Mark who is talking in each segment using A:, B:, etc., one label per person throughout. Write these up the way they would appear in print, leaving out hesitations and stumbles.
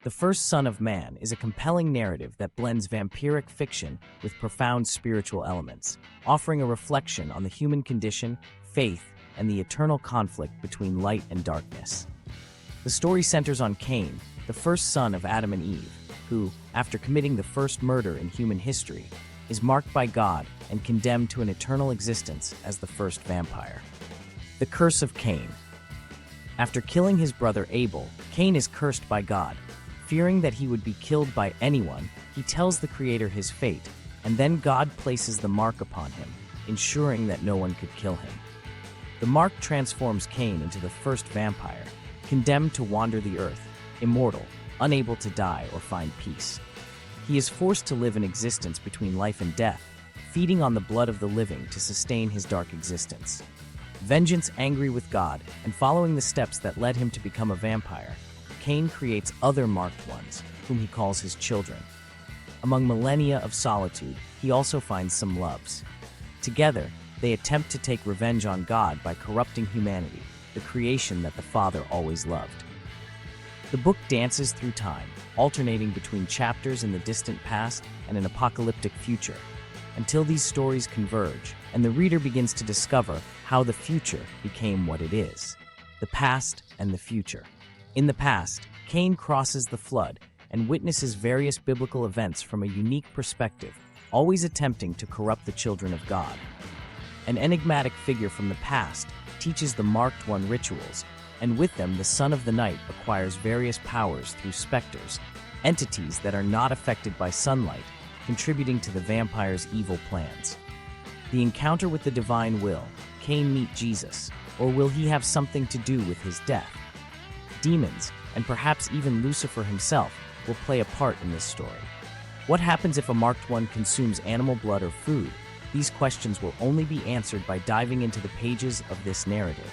A: The First Son of Man is a compelling narrative that blends vampiric fiction with profound spiritual elements, offering a reflection on the human condition, faith, and the eternal conflict between light and darkness. The story centers on Cain, the first son of Adam and Eve, who, after committing the first murder in human history, is marked by God and condemned to an eternal existence as the first vampire. The Curse of Cain. After killing his brother Abel, Cain is cursed by God. Fearing that he would be killed by anyone, he tells the Creator his fate, and then God places the mark upon him, ensuring that no one could kill him. The mark transforms Cain into the first vampire, condemned to wander the earth, immortal, unable to die or find peace. He is forced to live an existence between life and death, feeding on the blood of the living to sustain his dark existence. Vengeance angry with God and following the steps that led him to become a vampire, Cain creates other marked ones, whom he calls his children. Among millennia of solitude, he also finds some loves. Together, they attempt to take revenge on God by corrupting humanity, the creation that the Father always loved. The book dances through time, alternating between chapters in the distant past and an apocalyptic future, until these stories converge and the reader begins to discover how the future became what it is. The past and the future. In the past, Cain crosses the flood and witnesses various biblical events from a unique perspective, always attempting to corrupt the children of God. An enigmatic figure from the past teaches the Marked One rituals, and with them the Son of the Night acquires various powers through specters, entities that are not affected by sunlight, contributing to the vampire's evil plans. The encounter with the divine will Cain meet Jesus, or will he have something to do with his death? Demons, and perhaps even Lucifer himself, will play a part in this story. What happens if a Marked One consumes animal blood or food? These questions will only be answered by diving into the pages of this narrative.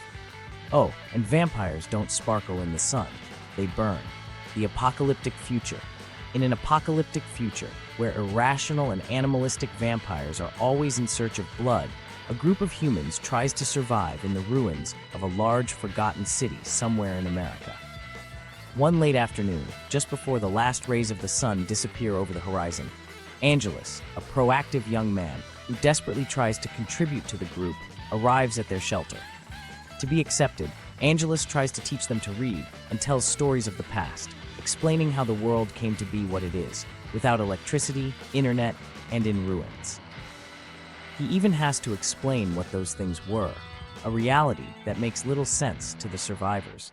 A: Oh, and vampires don't sparkle in the sun, they burn. The apocalyptic future. In an apocalyptic future, where irrational and animalistic vampires are always in search of blood, a group of humans tries to survive in the ruins of a large, forgotten city somewhere in America. One late afternoon, just before the last rays of the sun disappear over the horizon, Angelus, a proactive young man who desperately tries to contribute to the group, arrives at their shelter. To be accepted, Angelus tries to teach them to read and tells stories of the past, explaining how the world came to be what it is, without electricity, internet, and in ruins. He even has to explain what those things were, a reality that makes little sense to the survivors.